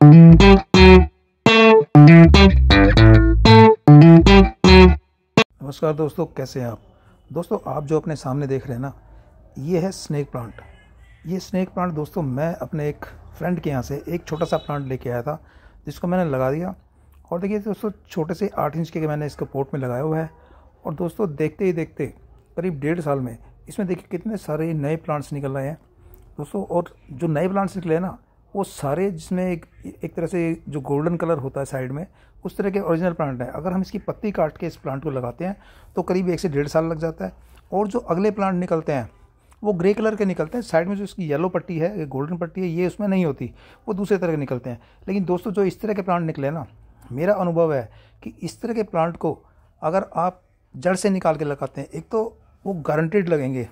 नमस्कार दोस्तों, कैसे हैं आप। दोस्तों, आप जो अपने सामने देख रहे हैं ना, ये है स्नेक प्लांट। ये स्नेक प्लांट दोस्तों मैं अपने एक फ्रेंड के यहाँ से एक छोटा सा प्लांट लेके आया था, जिसको मैंने लगा दिया। और देखिए दोस्तों, छोटे से 8 इंच के मैंने इसको पोट में लगाया हुआ है। और दोस्तों देखते ही देखते करीब 1.5 साल में इसमें देखिए कितने सारे नए प्लांट्स निकल रहे हैं दोस्तों। और जो नए प्लांट्स निकले हैं ना, वो सारे जिसमें एक तरह से जो गोल्डन कलर होता है साइड में, उस तरह के ओरिजिनल प्लांट है। अगर हम इसकी पत्ती काट के इस प्लांट को लगाते हैं तो करीब 1 से 1.5 साल लग जाता है। और जो अगले प्लांट निकलते हैं वो ग्रे कलर के निकलते हैं। साइड में जो इसकी येलो पट्टी है, ये गोल्डन पट्टी है, ये उसमें नहीं होती, वो दूसरे तरह के निकलते हैं। लेकिन दोस्तों जो इस तरह के प्लांट निकले ना, मेरा अनुभव है कि इस तरह के प्लांट को अगर आप जड़ से निकाल के लगाते हैं, एक तो वो गारंटेड लगेंगे।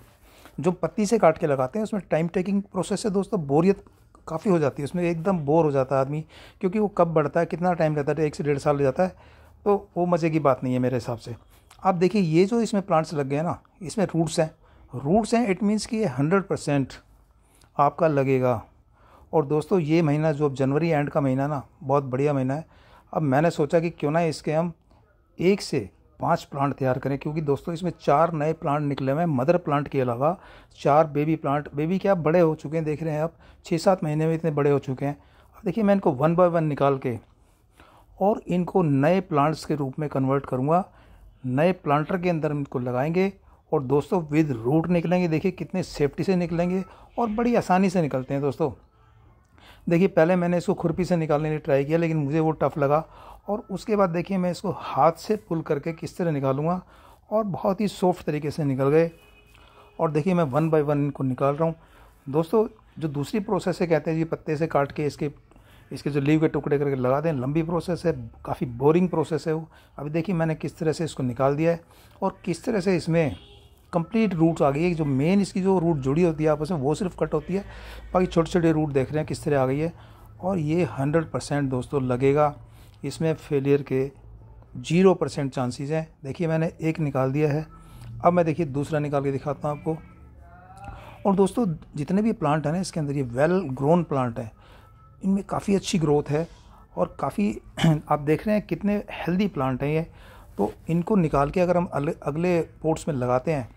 जो पत्ती से काट के लगाते हैं उसमें टाइम टेकिंग प्रोसेस है दोस्तों, बोरियत काफ़ी हो जाती है उसमें, एकदम बोर हो जाता है आदमी, क्योंकि वो कब बढ़ता है, कितना टाइम रहता है, 1 से 1.5 साल हो जाता है। तो वो मज़े की बात नहीं है मेरे हिसाब से। आप देखिए ये जो इसमें प्लांट्स लग गए हैं ना, इसमें रूट्स हैं। इट मीन्स कि ये 100% आपका लगेगा। और दोस्तों ये महीना जो अब जनवरी एंड का महीना ना, बहुत बढ़िया महीना है। अब मैंने सोचा कि क्यों ना इसके हम 1 से 5 प्लांट तैयार करें, क्योंकि दोस्तों इसमें 4 नए प्लांट निकले हुए हैं। मदर प्लांट के अलावा 4 बेबी प्लांट, बेबी क्या बड़े हो चुके हैं, देख रहे हैं आप, 6-7 महीने में इतने बड़े हो चुके हैं। अब देखिए मैं इनको 1 बाय 1 निकाल के और इनको नए प्लांट्स के रूप में कन्वर्ट करूँगा। नए प्लांटर के अंदर इनको लगाएंगे और दोस्तों विद रूट निकलेंगे। देखिए कितने सेफ्टी से निकलेंगे और बड़ी आसानी से निकलते हैं दोस्तों। देखिए पहले मैंने इसको खुरपी से निकालने की ट्राई किया, लेकिन मुझे वो टफ़ लगा। और उसके बाद देखिए मैं इसको हाथ से पुल करके किस तरह निकालूंगा, और बहुत ही सॉफ्ट तरीके से निकल गए। और देखिए मैं 1 बाय 1 इनको निकाल रहा हूँ दोस्तों। जो दूसरी प्रोसेस है, कहते हैं जी पत्ते से काट के इसके जो लीव के टुकड़े करके लगा दें, लंबी प्रोसेस है, काफ़ी बोरिंग प्रोसेस है वो। अभी देखिए मैंने किस तरह से इसको निकाल दिया है और किस तरह से इसमें कंप्लीट रूट्स आ गई है। जो मेन इसकी जो रूट जुड़ी होती है आपस में, वो सिर्फ कट होती है, बाकी छोटे छोटे रूट देख रहे हैं किस तरह आ गई है। और ये 100% दोस्तों लगेगा। इसमें फेलियर के 0% चांसेस हैं। देखिए मैंने एक निकाल दिया है, अब मैं देखिए दूसरा निकाल के दिखाता हूँ आपको। और दोस्तों जितने भी प्लांट हैं ना इसके अंदर, ये वेल ग्रोन प्लांट है, इनमें काफ़ी अच्छी ग्रोथ है और काफ़ी आप देख रहे हैं कितने हेल्दी प्लांट हैं ये। तो इनको निकाल के अगर हम अगले पोट्स में लगाते हैं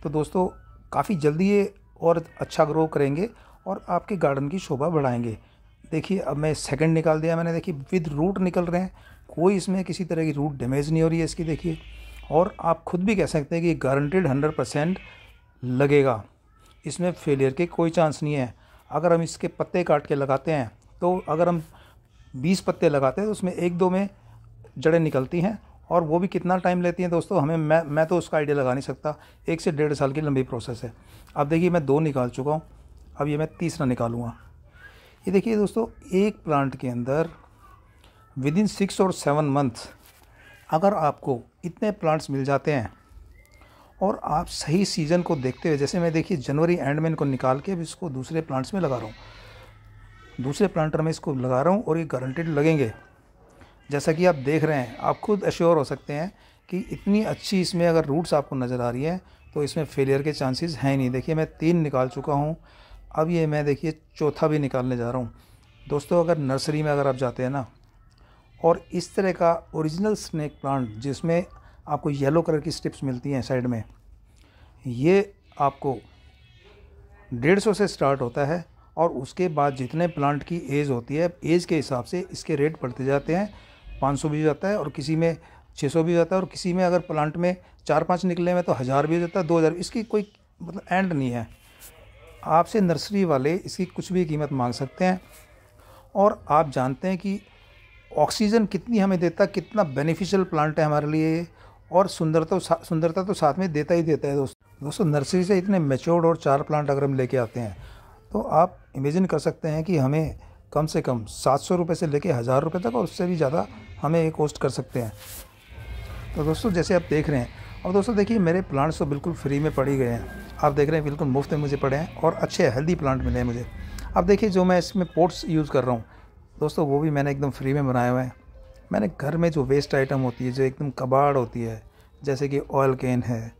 तो दोस्तों काफ़ी जल्दी ये और अच्छा ग्रो करेंगे और आपके गार्डन की शोभा बढ़ाएंगे। देखिए अब मैं सेकंड निकाल दिया मैंने, देखिए विद रूट निकल रहे हैं, कोई इसमें किसी तरह की रूट डैमेज नहीं हो रही है इसकी, देखिए। और आप खुद भी कह सकते हैं कि गारंटेड 100% लगेगा, इसमें फेलियर के कोई चांस नहीं है। अगर हम इसके पत्ते काट के लगाते हैं तो अगर हम 20 पत्ते लगाते हैं तो उसमें 1-2 में जड़ें निकलती हैं, और वो भी कितना टाइम लेती हैं दोस्तों, हमें मैं तो उसका आइडिया लगा नहीं सकता। 1 से 1.5 साल की लंबी प्रोसेस है। अब देखिए मैं 2 निकाल चुका हूँ, अब ये मैं तीसरा निकालूंगा। ये देखिए दोस्तों, एक प्लांट के अंदर विदिन 6 और 7 मंथ अगर आपको इतने प्लांट्स मिल जाते हैं और आप सही सीज़न को देखते हुए, जैसे मैं देखिए जनवरी एंड में इनको निकाल के अब इसको दूसरे प्लांट्स में लगा रहा हूँ, दूसरे प्लांटर में इसको लगा रहा हूँ, और ये गारंटेड लगेंगे। जैसा कि आप देख रहे हैं, आप खुद एश्योर हो सकते हैं कि इतनी अच्छी इसमें अगर रूट्स आपको नज़र आ रही है तो इसमें फेलियर के चांसेस हैं नहीं। देखिए मैं 3 निकाल चुका हूँ, अब ये मैं देखिए चौथा भी निकालने जा रहा हूँ दोस्तों। अगर नर्सरी में अगर आप जाते हैं ना, और इस तरह का ओरिजिनल स्नेक प्लांट जिसमें आपको येलो कलर की स्ट्रिप्स मिलती हैं साइड में, ये आपको 150 से स्टार्ट होता है। और उसके बाद जितने प्लांट की एज होती है, एज के हिसाब से इसके रेट बढ़ते जाते हैं। 500 भी हो जाता है, और किसी में 600 भी हो जाता है, और किसी में अगर प्लांट में 4-5 निकले में तो 1000 भी हो जाता है, 2000। इसकी कोई मतलब एंड नहीं है। आपसे नर्सरी वाले इसकी कुछ भी कीमत मांग सकते हैं। और आप जानते हैं कि ऑक्सीजन कितनी हमें देता है, कितना बेनिफिशियल प्लांट है हमारे लिए, और सुंदरता तो साथ में देता ही देता है दोस्तों। नर्सरी से इतने मैच्योर्ड और 4 प्लांट अगर हम लेके आते हैं तो आप इमेजिन कर सकते हैं कि हमें कम से कम 700 रुपये से लेके 1000 रुपये तक, और उससे भी ज़्यादा हमें ये कॉस्ट कर सकते हैं। तो दोस्तों जैसे आप देख रहे हैं, और दोस्तों देखिए मेरे प्लांट्स तो बिल्कुल फ्री में पड़ ही गए हैं, आप देख रहे हैं बिल्कुल मुफ्त में मुझे पड़े हैं, और अच्छे हेल्दी प्लांट मिले हैं मुझे। अब देखिए जो मैं इसमें पोट्स यूज़ कर रहा हूँ दोस्तों, वो भी मैंने एकदम फ्री में बनाए हुए हैं। मैंने घर में जो वेस्ट आइटम होती है, जो एकदम कबाड़ होती है, जैसे कि ऑयल कैन है,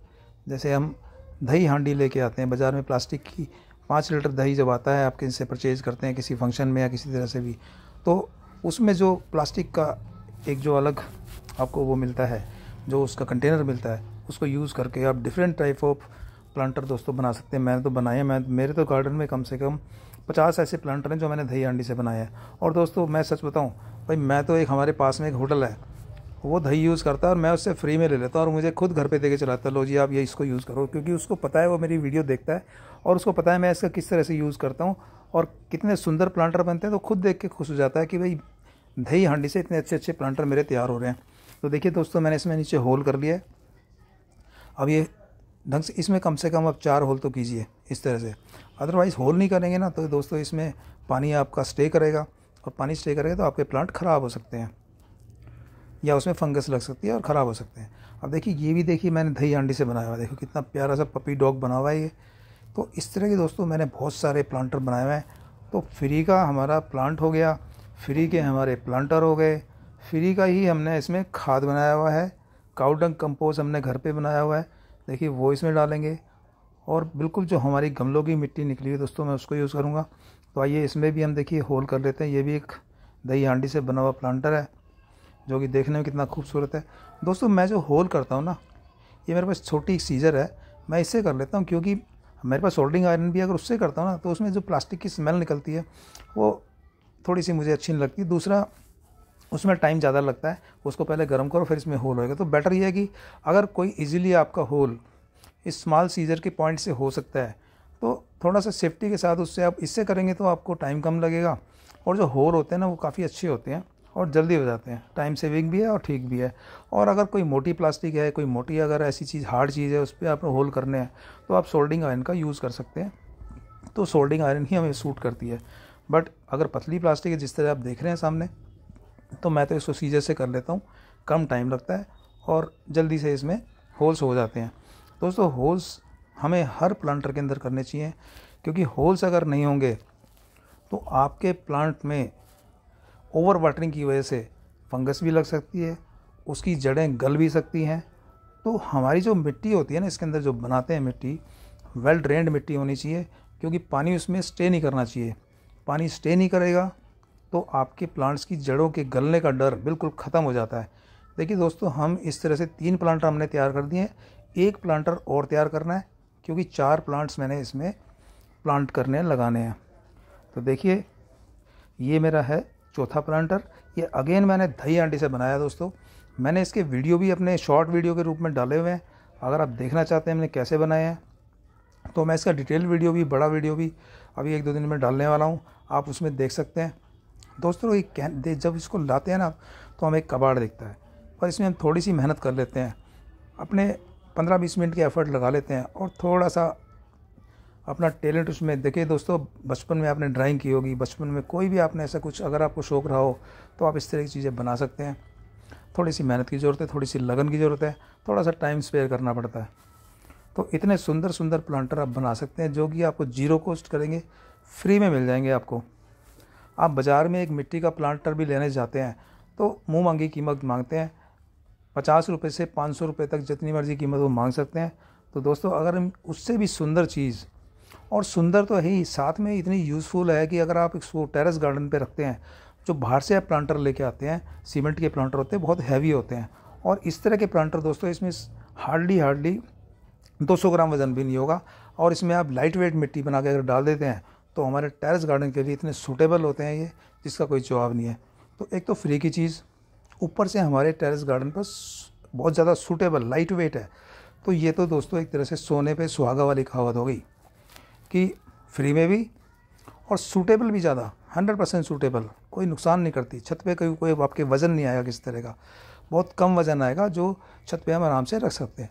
जैसे हम दही हांडी लेके आते हैं बाज़ार में, प्लास्टिक की 5 लीटर दही जब आता है आपके इनसे परचेज़ करते हैं किसी फंक्शन में या किसी तरह से भी, तो उसमें जो प्लास्टिक का एक जो अलग आपको वो मिलता है, जो उसका कंटेनर मिलता है, उसको यूज़ करके आप डिफरेंट टाइप ऑफ प्लांटर दोस्तों बना सकते हैं। मैंने तो बनाए, मेरे तो गार्डन में कम से कम 50 ऐसे प्लांटर हैं जो मैंने दही हांडी से बनाए हैं। और दोस्तों मैं सच बताऊं भाई, मैं तो एक हमारे पास में एक होटल है, वो दही यूज़ करता है और मैं उससे फ्री में ले लेता हूँ और मुझे खुद घर पे दे के चलाता है, लो जी आप ये इसको यूज़ करो, क्योंकि उसको पता है, वो मेरी वीडियो देखता है और उसको पता है मैं इसका किस तरह से यूज़ करता हूँ और कितने सुंदर प्लांटर बनते हैं। तो खुद देख के खुश हो जाता है कि भाई दही हांडी से इतने अच्छे अच्छे प्लांटर मेरे तैयार हो रहे हैं। तो देखिए दोस्तों, मैंने इसमें नीचे होल कर लिया है। अब ये ढंग से इसमें कम से कम अब 4 होल तो कीजिए इस तरह से, अदरवाइज़ होल नहीं करेंगे ना तो दोस्तों इसमें पानी आपका स्टे करेगा और पानी स्टे करेगा तो आपके प्लांट ख़राब हो सकते हैं या उसमें फंगस लग सकती है और ख़राब हो सकते हैं। अब देखिए ये भी देखिए मैंने दही हांडी से बनाया हुआ है, देखो कितना प्यारा सा पपी डॉग बना हुआ है ये। तो इस तरह के दोस्तों मैंने बहुत सारे प्लांटर बनाए हुए हैं। तो फ्री का हमारा प्लांट हो गया, फ्री के हमारे प्लांटर हो गए, फ्री का ही हमने इसमें खाद बनाया हुआ है, काऊ डंग कंपोस्ट हमने घर पे बनाया हुआ है, देखिए वो इसमें डालेंगे। और बिल्कुल जो हमारी गमलों की मिट्टी निकली है दोस्तों, मैं उसको यूज़ करूँगा। तो आइए इसमें भी हम देखिए होल कर लेते हैं। ये भी एक दही हांडी से बना हुआ प्लांटर है जो कि देखने में कितना खूबसूरत है। दोस्तों मैं जो होल करता हूँ ना, ये मेरे पास छोटी सीजर है, मैं इससे कर लेता हूँ, क्योंकि मेरे पास सोल्डरिंग आयरन भी अगर उससे करता हूँ ना तो उसमें जो प्लास्टिक की स्मेल निकलती है वो थोड़ी सी मुझे अच्छी नहीं लगती। दूसरा उसमें टाइम ज़्यादा लगता है, उसको पहले गर्म करो फिर इसमें होल होएगा। तो बेटर ये है कि अगर कोई इजीली आपका होल इस स्मॉल सीजर के पॉइंट से हो सकता है तो थोड़ा सा सेफ्टी के साथ उससे आप इससे करेंगे तो आपको टाइम कम लगेगा। और जो होल होते हैं ना वो काफ़ी अच्छे होते हैं और जल्दी हो जाते हैं, टाइम सेविंग भी है और ठीक भी है। और अगर कोई मोटी प्लास्टिक है, कोई मोटी अगर ऐसी चीज़ हार्ड चीज़ है उस पर आप होल करने हैं तो आप सोल्डरिंग आयरन का यूज़ कर सकते हैं। तो सोल्डरिंग आयरन ही हमें सूट करती है। बट अगर पतली प्लास्टिक है जिस तरह आप देख रहे हैं सामने, तो मैं तो इसको सीजर से कर लेता हूँ, कम टाइम लगता है और जल्दी से इसमें होल्स हो जाते हैं। दोस्तों होल्स हमें हर प्लांटर के अंदर करने चाहिए, क्योंकि होल्स अगर नहीं होंगे तो आपके प्लांट में ओवर वाटरिंग की वजह से फंगस भी लग सकती है, उसकी जड़ें गल भी सकती हैं। तो हमारी जो मिट्टी होती है ना, इसके अंदर जो बनाते हैं मिट्टी, वेल ड्रेन्ड मिट्टी होनी चाहिए, क्योंकि पानी उसमें स्टे नहीं करना चाहिए। पानी स्टे नहीं करेगा तो आपके प्लांट्स की जड़ों के गलने का डर बिल्कुल ख़त्म हो जाता है। देखिए दोस्तों, हम इस तरह से 3 प्लांटर हमने तैयार कर दिए हैं, 1 प्लांटर और तैयार करना है, क्योंकि 4 प्लांट्स मैंने इसमें प्लांट करने लगाने हैं। तो देखिए ये मेरा है चौथा प्लांटर। ये अगेन मैंने दही हांडी से बनाया दोस्तों। मैंने इसके वीडियो भी अपने शॉर्ट वीडियो के रूप में डाले हुए हैं, अगर आप देखना चाहते हैं मैंने कैसे बनाए हैं तो मैं इसका डिटेल वीडियो भी, बड़ा वीडियो भी अभी 1-2 दिन में डालने वाला हूँ, आप उसमें देख सकते हैं। दोस्तों ये जब इसको लाते हैं ना तो हमें एक कबाड़ दिखता है, पर इसमें हम थोड़ी सी मेहनत कर लेते हैं, अपने 15-20 मिनट के एफर्ट लगा लेते हैं और थोड़ा सा अपना टैलेंट उसमें। देखिए दोस्तों, बचपन में आपने ड्राइंग की होगी, बचपन में कोई भी आपने ऐसा कुछ अगर आपको शौक़ रहा हो तो आप इस तरह की चीज़ें बना सकते हैं। थोड़ी सी मेहनत की ज़रूरत है, थोड़ी सी लगन की ज़रूरत है, थोड़ा सा टाइम स्पेयर करना पड़ता है। तो इतने सुंदर सुंदर प्लांटर आप बना सकते हैं जो कि आपको जीरो कॉस्ट करेंगे, फ्री में मिल जाएंगे आपको। आप बाज़ार में एक मिट्टी का प्लांटर भी लेने जाते हैं तो मुँह मांगी कीमत मांगते हैं, 50 रुपये से 500 रुपये तक जितनी मर्ज़ी कीमत वो मांग सकते हैं। तो दोस्तों अगर हम उससे भी सुंदर चीज़, और सुंदर तो है ही, साथ में इतनी यूज़फुल है कि अगर आप इसको टेरेस गार्डन पे रखते हैं, जो बाहर से आप प्लांटर लेके आते हैं सीमेंट के प्लांटर होते हैं, बहुत हैवी होते हैं। और इस तरह के प्लांटर दोस्तों इसमें हार्डली 200 ग्राम वज़न भी नहीं होगा, और इसमें आप लाइट वेट मिट्टी बना के अगर डाल देते हैं तो हमारे टेरेस गार्डन के लिए इतने सूटेबल होते हैं ये, जिसका कोई जवाब नहीं है। तो एक तो फ्री की चीज़, ऊपर से हमारे टेरेस गार्डन पर बहुत ज़्यादा सूटेबल, लाइट वेट है। तो ये तो दोस्तों एक तरह से सोने पे सुहागा वाली कहावत हो गई कि फ्री में भी और सूटेबल भी ज़्यादा, 100% सूटेबल, कोई नुकसान नहीं करती। छत पे कोई आपके वज़न नहीं आएगा किसी तरह का, बहुत कम वज़न आएगा जो छत पे हम आराम से रख सकते हैं।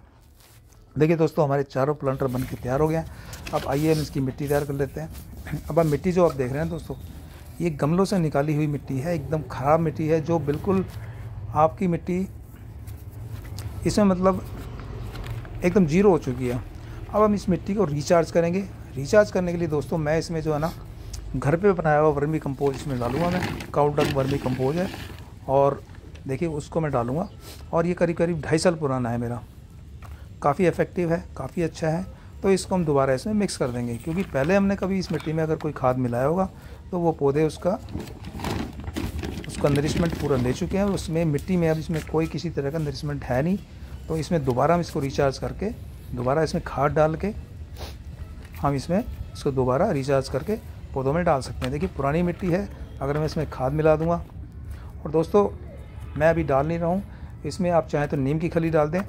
देखिए दोस्तों, हमारे चारों प्लांटर बन के तैयार हो गए हैं। अब आइए हम इसकी मिट्टी तैयार कर लेते हैं। अब मिट्टी जो आप देख रहे हैं दोस्तों, ये गमलों से निकाली हुई मिट्टी है, एकदम ख़राब मिट्टी है, जो बिल्कुल आपकी मिट्टी इसमें मतलब एकदम जीरो हो चुकी है। अब हम इस मिट्टी को रिचार्ज करेंगे। रिचार्ज करने के लिए दोस्तों मैं इसमें जो है ना घर पे बनाया हुआ वर्मी कंपोज इसमें डालूंगा। मैं काऊ डंग वर्मी कंपोज है और देखिए उसको मैं डालूंगा, और ये करीब 2.5 साल पुराना है मेरा, काफ़ी इफ़ेक्टिव है, काफ़ी अच्छा है। तो इसको हम दोबारा इसमें मिक्स कर देंगे, क्योंकि पहले हमने कभी इस मिट्टी में अगर कोई खाद मिलाया होगा तो वो पौधे उसका उसका नरिशमेंट पूरा ले चुके हैं। उसमें मिट्टी में अब इसमें कोई किसी तरह का नरिशमेंट है नहीं, तो इसमें दोबारा हम इसको रिचार्ज करके दोबारा इसमें खाद डाल के हम इसको दोबारा रिचार्ज करके पौधों में डाल सकते हैं। देखिए पुरानी मिट्टी है, अगर मैं इसमें खाद मिला दूंगा, और दोस्तों मैं अभी डाल नहीं रहा हूँ इसमें, आप चाहें तो नीम की खली डाल दें।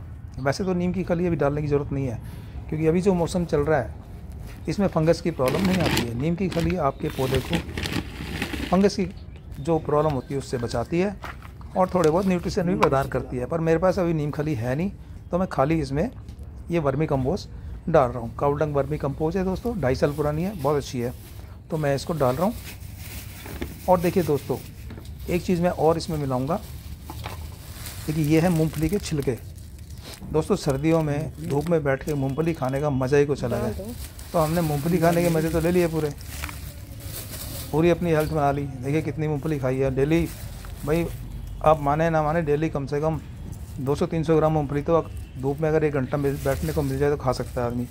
वैसे तो नीम की खली अभी डालने की ज़रूरत नहीं है, क्योंकि अभी जो मौसम चल रहा है इसमें फंगस की प्रॉब्लम नहीं आती है। नीम की खली आपके पौधे को फंगस की जो प्रॉब्लम होती है उससे बचाती है और थोड़े बहुत न्यूट्रिशन भी प्रदान करती है। पर मेरे पास अभी नीम खली है नहीं, तो मैं खाली इसमें ये वर्मी कंपोस्ट डाल रहा हूँ। काउडंग वर्मी कंपोस्ट है दोस्तों, 2.5 साल पुरानी है, बहुत अच्छी है, तो मैं इसको डाल रहा हूँ। और देखिए दोस्तों, एक चीज़ मैं और इसमें मिलाऊंगा। देखिए ये है मूंगफली के छिलके। दोस्तों सर्दियों में धूप में बैठ के मूंगफली खाने का मज़ा ही कुछ अलग है। तो हमने मूंगफली खाने के मज़े तो ले लिए पूरी अपनी हेल्थ बना ली। देखिए कितनी मूंगफली खाई है डेली, भाई आप माने ना माने डेली कम से कम 200-300 ग्राम मूंगफली तो धूप में अगर 1 घंटा बैठने को मिल जाए तो खा सकता है आदमी।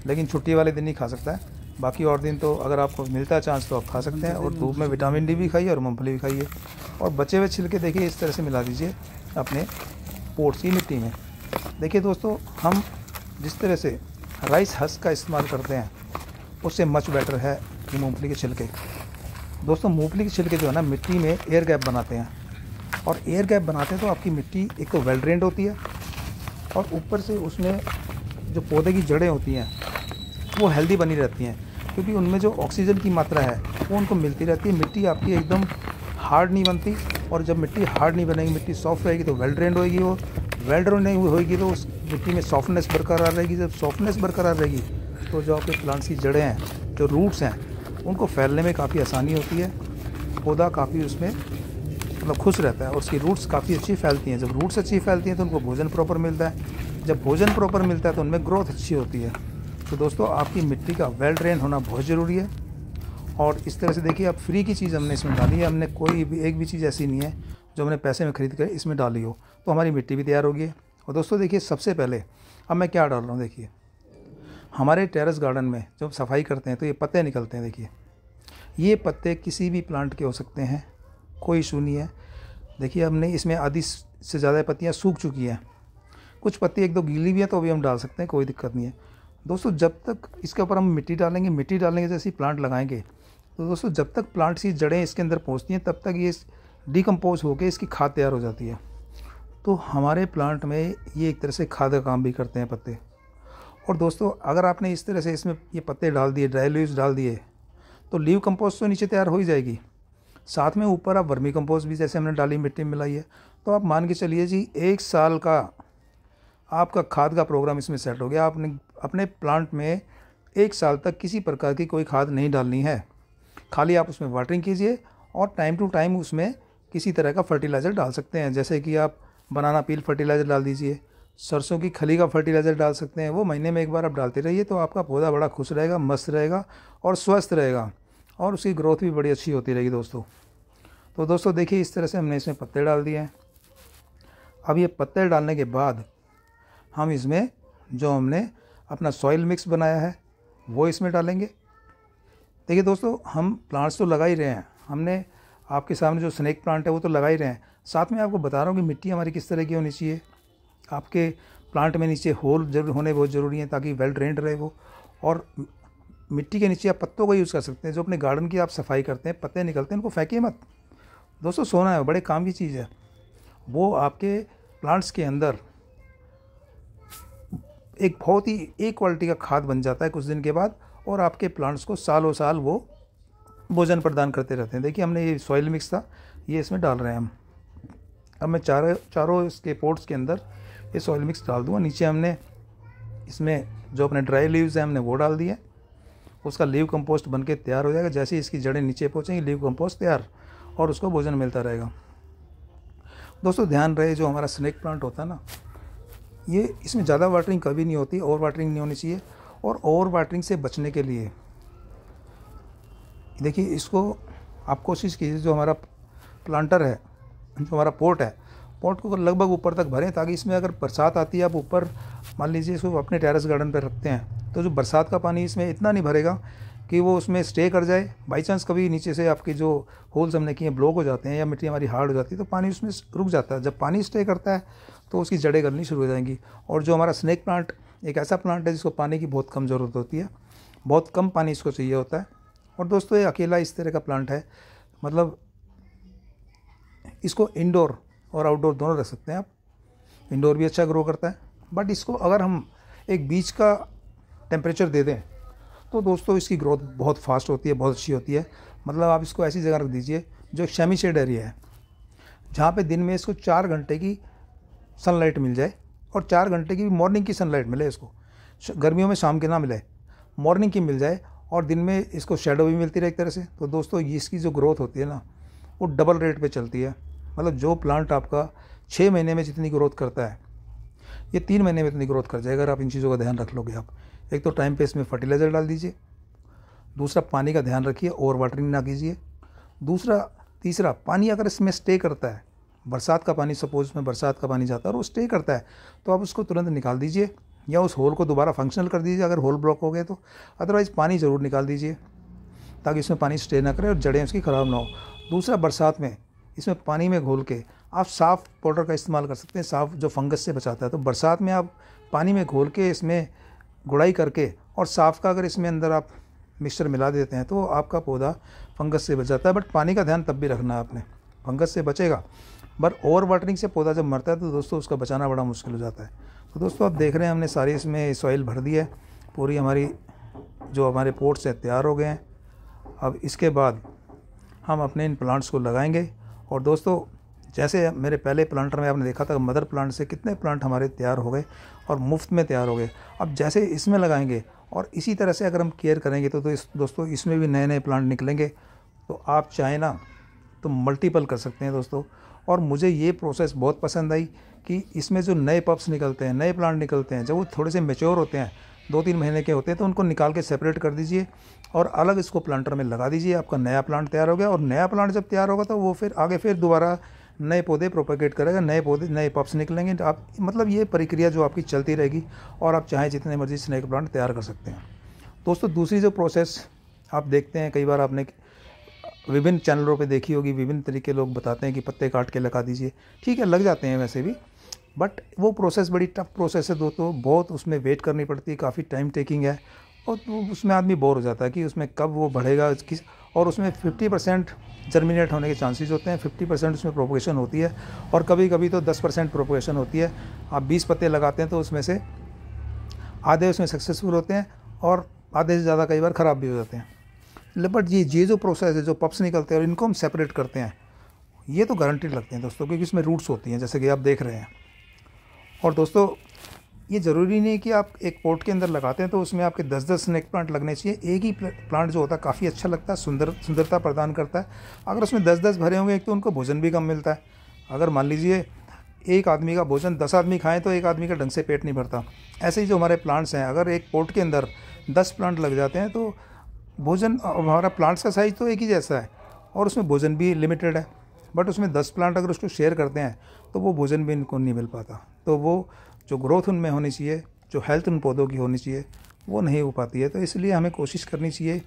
लेकिन छुट्टी वाले दिन ही खा सकता है, बाकी और दिन तो अगर आपको मिलता है चांस तो आप खा सकते हैं। और धूप में विटामिन डी भी खाइए और मूंगफली भी खाइए। और बचे हुए छिलके देखिए इस तरह से मिला दीजिए अपने पोट्स की मिट्टी में। देखिए दोस्तों, हम जिस तरह से राइस हस्क का इस्तेमाल करते हैं उससे मच बेटर है ये मूंगफली के छिलके। दोस्तों मूंगफली के छिलके जो है ना मिट्टी में एयर गैप बनाते हैं, और एयर गैप बनाते हैं तो आपकी मिट्टी एक तो वेल ड्रेन्ड होती है, और ऊपर से उसमें जो पौधे की जड़ें होती हैं वो हेल्दी बनी रहती हैं, क्योंकि उनमें जो ऑक्सीजन की मात्रा है वो उनको मिलती रहती है। मिट्टी आपकी एकदम हार्ड नहीं बनती, और जब मिट्टी हार्ड नहीं बनेगी, मिट्टी सॉफ्ट रहेगी तो वेल ड्रेन्ड होएगी। वो वेल ड्रेन्ड नहीं होएगी तो उस मिट्टी में सॉफ्टनेस बरकरार रहेगी। जब सॉफ्टनेस बरकरार रहेगी तो जो आपके प्लांट्स की जड़ें हैं, जो रूट्स हैं, उनको फैलने में काफ़ी आसानी होती है। पौधा काफ़ी उसमें मतलब खुश रहता है और उसकी रूट्स काफ़ी अच्छी फैलती हैं। जब रूट्स अच्छी फैलती हैं तो उनको भोजन प्रॉपर मिलता है। जब भोजन प्रॉपर मिलता है तो उनमें ग्रोथ अच्छी होती है। तो दोस्तों आपकी मिट्टी का वेल ड्रेन होना बहुत ज़रूरी है। और इस तरह से देखिए, अब फ्री की चीज़ हमने इसमें डाली है। हमने कोई भी एक भी चीज़ ऐसी नहीं है जो हमने पैसे में ख़रीद कर इसमें डाली हो, तो हमारी मिट्टी भी तैयार होगी। और दोस्तों देखिए, सबसे पहले अब मैं क्या डाल रहा हूँ, देखिए हमारे टेरेस गार्डन में जब सफाई करते हैं तो ये पत्ते निकलते हैं। देखिए ये पत्ते किसी भी प्लांट के हो सकते हैं, कोई इशू नहीं है। देखिए हमने इसमें आधी से ज़्यादा पत्तियाँ सूख चुकी हैं, कुछ पत्ती 1-2 गीली भी है तो भी हम डाल सकते हैं, कोई दिक्कत नहीं है। दोस्तों जब तक इसके ऊपर हम मिट्टी डालेंगे जैसे ही प्लांट लगाएंगे, तो दोस्तों जब तक प्लांट की जड़ें इसके अंदर पहुंचती हैं तब तक ये डिकम्पोज होकर इसकी खाद तैयार हो जाती है। तो हमारे प्लांट में ये एक तरह से खाद का काम भी करते हैं पत्ते। और दोस्तों अगर आपने इस तरह से इसमें ये पत्ते डाल दिए, ड्राई लीव्स डाल दिए, तो लीव कंपोस्ट तो नीचे तैयार हो ही जाएगी, साथ में ऊपर आप वर्मी कंपोस्ट भी जैसे हमने डाली मिट्टी में मिलाई है। तो आप मान के चलिए जी 1 साल का आपका खाद का प्रोग्राम इसमें सेट हो गया। आपने अपने प्लांट में 1 साल तक किसी प्रकार की कोई खाद नहीं डालनी है, खाली आप उसमें वाटरिंग कीजिए और टाइम टू टाइम उसमें किसी तरह का फर्टिलाइज़र डाल सकते हैं। जैसे कि आप बनाना पील फर्टिलाइज़र डाल दीजिए, सरसों की खली का फर्टिलाइज़र डाल सकते हैं। वो महीने में 1 बार आप डालते रहिए, तो आपका पौधा बड़ा खुश रहेगा, मस्त रहेगा और स्वस्थ रहेगा, और उसकी ग्रोथ भी बड़ी अच्छी होती रहेगी दोस्तों। तो दोस्तों देखिए, इस तरह से हमने इसमें पत्ते डाल दिए हैं। अब ये पत्ते डालने के बाद हम इसमें जो हमने अपना सॉइल मिक्स बनाया है वो इसमें डालेंगे। देखिए दोस्तों, हम प्लांट्स तो लगा ही रहे हैं, हमने आपके सामने जो स्नेक प्लांट है वो तो लगा ही रहे हैं, साथ में आपको बता रहा हूँ कि मिट्टी हमारी किस तरह की होनी चाहिए। आपके प्लांट में नीचे होल जरूर होने बहुत ज़रूरी है ताकि वेल ड्रेन्ड रहे वो। और मिट्टी के नीचे आप पत्तों का यूज़ कर सकते हैं। जो अपने गार्डन की आप सफाई करते हैं, पत्ते निकलते हैं, उनको फेंकिए मत दोस्तों। सोना है, बड़े काम की चीज़ है, वो आपके प्लांट्स के अंदर एक बहुत ही एक क्वालिटी का खाद बन जाता है कुछ दिन के बाद, और आपके प्लांट्स को सालों साल वो भोजन प्रदान करते रहते हैं। देखिए हमने ये सॉइल मिक्स था, ये इसमें डाल रहे हैं हम। अब मैं चारों इसके पोट्स के अंदर ये सॉइल मिक्स डाल दूँगा। नीचे हमने इसमें जो अपने ड्राई लीव्स हैं हमने वो डाल दिए, उसका लीव कंपोस्ट बन के तैयार हो जाएगा। जैसे ही इसकी जड़ें नीचे पहुँचेंगी, लीव कंपोस्ट तैयार, और उसको भोजन मिलता रहेगा। दोस्तों ध्यान रहे, जो हमारा स्नेक प्लांट होता है ना, ये इसमें ज़्यादा वाटरिंग कभी नहीं होती, ओवर वाटरिंग नहीं होनी चाहिए। और ओवर वाटरिंग से बचने के लिए देखिए, इसको आप कोशिश कीजिए, जो हमारा प्लांटर है, जो हमारा पोट है, पोट को लगभग ऊपर तक भरें, ताकि इसमें अगर बरसात आती है, आप ऊपर मान लीजिए इसको अपने टेरेस गार्डन पर रखते हैं, तो जो बरसात का पानी इसमें इतना नहीं भरेगा कि वो उसमें स्टे कर जाए। बाई चांस कभी नीचे से आपके जो होल्स हमने किए ब्लॉक हो जाते हैं या मिट्टी हमारी हार्ड हो जाती है तो पानी उसमें रुक जाता है। जब पानी स्टे करता है तो उसकी जड़ें गलनी शुरू हो जाएंगी। और जो हमारा स्नेक प्लांट एक ऐसा प्लांट है जिसको पानी की बहुत कम ज़रूरत होती है, बहुत कम पानी इसको चाहिए होता है। और दोस्तों ये अकेला इस तरह का प्लांट है, मतलब इसको इंडोर और आउटडोर दोनों रख सकते हैं आप। इंडोर भी अच्छा ग्रो करता है, बट इसको अगर हम एक बीच का टेम्परेचर दे दें तो दोस्तों इसकी ग्रोथ बहुत फास्ट होती है, बहुत अच्छी होती है। मतलब आप इसको ऐसी जगह रख दीजिए जो एक सेमी शेड एरिया है, जहाँ पे दिन में इसको 4 घंटे की सनलाइट मिल जाए और 4 घंटे की भी मॉर्निंग की सनलाइट मिले इसको। गर्मियों में शाम की ना मिले, मॉर्निंग की मिल जाए और दिन में इसको शेडो भी मिलती रहे एक तरह से। तो दोस्तों इसकी जो ग्रोथ होती है ना वो डबल रेट पे चलती है। मतलब जो प्लांट आपका 6 महीने में जितनी ग्रोथ करता है ये 3 महीने में इतनी ग्रोथ कर जाएगा अगर आप इन चीज़ों का ध्यान रख लोगे। आप एक तो टाइम पे इसमें फर्टिलाइज़र डाल दीजिए, दूसरा पानी का ध्यान रखिए, ओवर वाटरिंग ना कीजिए, तीसरा पानी अगर इसमें स्टे करता है, बरसात का पानी, सपोज में बरसात का पानी जाता है और वो स्टे करता है तो आप उसको तुरंत निकाल दीजिए या उस होल को दोबारा फंक्शनल कर दीजिए अगर होल ब्लॉक हो गए तो। अदरवाइज़ पानी ज़रूर निकाल दीजिए ताकि इसमें पानी स्टे ना करे और जड़ें उसकी ख़राब ना हो। दूसरा, बरसात में इसमें पानी में घोल के आप साफ़ पाउडर का इस्तेमाल कर सकते हैं, साफ़ जो फंगस से बचाता है। तो बरसात में आप पानी में घोल के इसमें गुड़ाई करके और साफ़ का अगर इसमें अंदर आप मिक्सचर मिला देते हैं तो आपका पौधा फंगस से बच जाता है। बट पानी का ध्यान तब भी रखना है आपने, फंगस से बचेगा, बट ओवर वाटरिंग से पौधा जब मरता है तो दोस्तों उसका बचाना बड़ा मुश्किल हो जाता है। तो दोस्तों आप देख रहे हैं हमने सारी इसमें सॉइल भर दी है, पूरी हमारी जो हमारे पोट्स हैं तैयार हो गए हैं। अब इसके बाद हम अपने इन प्लांट्स को लगाएंगे। और दोस्तों जैसे मेरे पहले प्लांटर में आपने देखा था मदर प्लांट से कितने प्लांट हमारे तैयार हो गए और मुफ्त में तैयार हो गए। अब जैसे इसमें लगाएंगे और इसी तरह से अगर हम केयर करेंगे तो दोस्तों इसमें भी नए नए प्लांट निकलेंगे। तो आप चाहें ना तो मल्टीपल कर सकते हैं दोस्तों। और मुझे ये प्रोसेस बहुत पसंद आई कि इसमें जो नए पप्स निकलते हैं, नए प्लांट निकलते हैं, जब वो थोड़े से मैच्योर होते हैं, 2-3 महीने के होते हैं, तो उनको निकाल के सेपरेट कर दीजिए और अलग इसको प्लांटर में लगा दीजिए। आपका नया प्लांट तैयार हो गया। और नया प्लांट जब तैयार होगा तो वो फिर आगे फिर दोबारा नए पौधे प्रोपेगेट करेगा, नए पौधे, नए पप्स निकलेंगे। तो आप मतलब ये प्रक्रिया जो आपकी चलती रहेगी और आप चाहें जितने मर्जी स्नेक प्लांट तैयार कर सकते हैं। दोस्तों दूसरी जो प्रोसेस आप देखते हैं, कई बार आपने विभिन्न चैनलों पे देखी होगी, विभिन्न तरीके लोग बताते हैं कि पत्ते काट के लगा दीजिए। ठीक है, लग जाते हैं वैसे भी, बट वो प्रोसेस बड़ी टफ प्रोसेस है दोस्तों, बहुत उसमें वेट करनी पड़ती है, काफ़ी टाइम टेकिंग है और उसमें आदमी बोर हो जाता है कि उसमें कब वो बढ़ेगा किस। और उसमें 50% जर्मिनेट होने के चांसेस होते हैं, 50% उसमें प्रोपगेशन होती है और कभी कभी तो 10% प्रोपगेशन होती है। आप 20 पत्ते लगाते हैं तो उसमें से आधे उसमें सक्सेसफुल होते हैं और आधे से ज़्यादा कई बार ख़राब भी हो जाते हैं। बट ये जो प्रोसेस है, जो पप्स निकलते हैं और इनको हम सेपरेट करते हैं, ये तो गारंटीड लगते हैं दोस्तों, क्योंकि इसमें रूट्स होती हैं जैसे कि आप देख रहे हैं। और दोस्तों ये ज़रूरी नहीं कि आप एक पॉट के अंदर लगाते हैं तो उसमें आपके 10-10 स्नेक प्लांट लगने चाहिए। एक ही प्लांट जो होता है काफ़ी अच्छा लगता है, सुंदरता प्रदान करता है। अगर उसमें 10-10 भरे होंगे एक तो उनको भोजन भी कम मिलता है। अगर मान लीजिए एक आदमी का भोजन 10 आदमी खाएँ तो एक आदमी का ढंग से पेट नहीं भरता। ऐसे ही जो हमारे प्लांट्स हैं, अगर एक पॉट के अंदर 10 प्लांट लग जाते हैं तो भोजन, हमारा प्लांट्स का साइज़ तो एक ही जैसा है और उसमें भोजन भी लिमिटेड है। बट उसमें 10 प्लांट अगर उसको शेयर करते हैं तो वो भोजन भी इनको नहीं मिल पाता। तो वो जो ग्रोथ उनमें होनी चाहिए, जो हेल्थ उन पौधों की होनी चाहिए, वो नहीं हो पाती है। तो इसलिए हमें कोशिश करनी चाहिए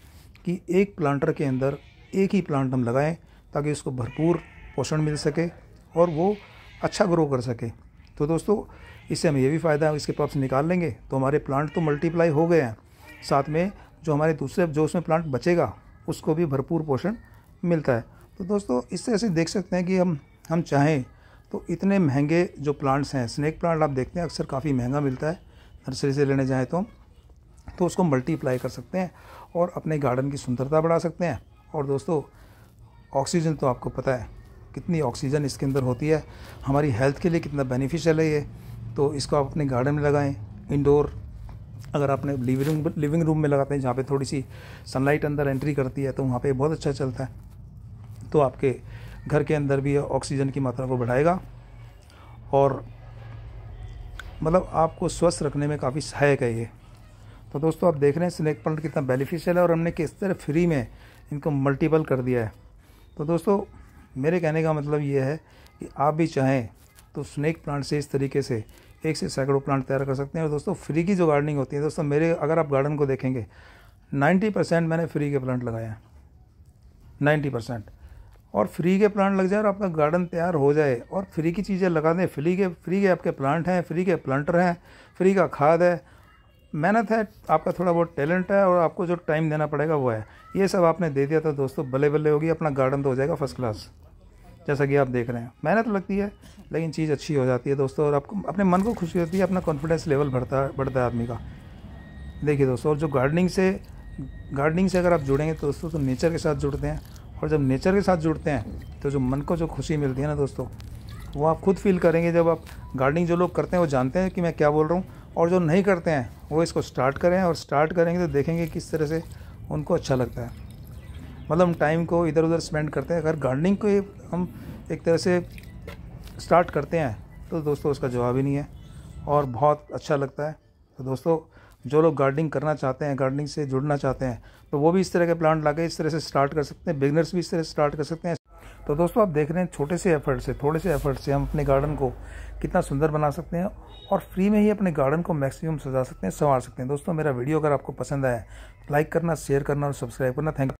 कि एक प्लांटर के अंदर एक ही प्लांट हम लगाएं ताकि उसको भरपूर पोषण मिल सके और वो अच्छा ग्रो कर सके। तो दोस्तों इससे हमें ये भी फ़ायदा है, इसके पप्स निकाल लेंगे तो हमारे प्लांट तो मल्टीप्लाई हो गए हैं, साथ में जो हमारे दूसरे जो उसमें प्लांट बचेगा उसको भी भरपूर पोषण मिलता है। तो दोस्तों इससे ऐसे देख सकते हैं कि हम चाहें तो इतने महंगे जो प्लांट्स हैं, स्नेक प्लांट आप देखते हैं अक्सर काफ़ी महंगा मिलता है नर्सरी से लेने जाएँ तो उसको मल्टीप्लाई कर सकते हैं और अपने गार्डन की सुंदरता बढ़ा सकते हैं। और दोस्तों ऑक्सीजन तो आपको पता है कितनी ऑक्सीजन इसके अंदर होती है, हमारी हेल्थ के लिए कितना बेनिफिशियल है ये। तो इसको आप अपने गार्डन में लगाएं, इंडोर अगर आपने लिविंग रूम में लगाते हैं जहाँ पे थोड़ी सी सनलाइट अंदर एंट्री करती है तो वहाँ पे बहुत अच्छा चलता है। तो आपके घर के अंदर भी ऑक्सीजन की मात्रा को बढ़ाएगा और मतलब आपको स्वस्थ रखने में काफ़ी सहायक है ये। तो दोस्तों आप देख रहे हैं स्नेक प्लांट कितना बेनिफिशियल है और हमने किस तरह फ्री में इनको मल्टीपल कर दिया है। तो दोस्तों मेरे कहने का मतलब ये है कि आप भी चाहें तो स्नेक प्लांट से इस तरीके से 1 से सैकड़ों प्लांट तैयार कर सकते हैं। और दोस्तों फ्री की जो गार्डनिंग होती है दोस्तों, मेरे अगर आप गार्डन को देखेंगे 90% मैंने फ्री के प्लांट लगाए हैं, 90%। और फ्री के प्लांट लग जाए और आपका गार्डन तैयार हो जाए और फ्री की चीज़ें लगा दें, फ्री के आपके प्लांट हैं, फ्री के प्लांटर हैं, फ्री का खाद है, मेहनत है, आपका थोड़ा बहुत टैलेंट है और आपको जो टाइम देना पड़ेगा वो है। ये सब आपने दे दिया तो दोस्तों बल्ले बल्ले होगी, अपना गार्डन तो हो जाएगा फर्स्ट क्लास। जैसा कि आप देख रहे हैं, मेहनत लगती है लेकिन चीज़ अच्छी हो जाती है दोस्तों, और आपको अपने मन को खुशी होती है, अपना कॉन्फिडेंस लेवल बढ़ता है आदमी का। देखिए दोस्तों, और जो गार्डनिंग से अगर आप जुड़ेंगे तो दोस्तों तो नेचर के साथ जुड़ते हैं, और जब नेचर के साथ जुड़ते हैं तो जो मन को जो खुशी मिलती है ना दोस्तों, वो आप खुद फील करेंगे। जब आप गार्डनिंग जो लोग करते हैं वो जानते हैं कि मैं क्या बोल रहा हूँ, और जो नहीं करते हैं वो इसको स्टार्ट करें, और स्टार्ट करेंगे तो देखेंगे किस तरह से उनको अच्छा लगता है। मतलब हम टाइम को इधर उधर स्पेंड करते हैं, अगर गार्डनिंग को हम एक तरह से स्टार्ट करते हैं तो दोस्तों उसका जवाब ही नहीं है, और बहुत अच्छा लगता है। तो दोस्तों, जो लोग गार्डनिंग करना चाहते हैं, गार्डनिंग से जुड़ना चाहते हैं, तो वो भी इस तरह के प्लांट लाके इस तरह से स्टार्ट कर सकते हैं, बिगनर्स भी इस तरह से स्टार्ट कर सकते हैं। तो दोस्तों, आप देख रहे हैं छोटे से एफर्ट से, थोड़े से एफर्ट से हम अपने गार्डन को कितना सुंदर बना सकते हैं, और फ्री में ही अपने गार्डन को मैक्सिमम सजा सकते हैं, संवार सकते हैं। दोस्तों, मेरा वीडियो अगर आपको पसंद आया, लाइक करना, शेयर करना और सब्सक्राइब करना। Thank you.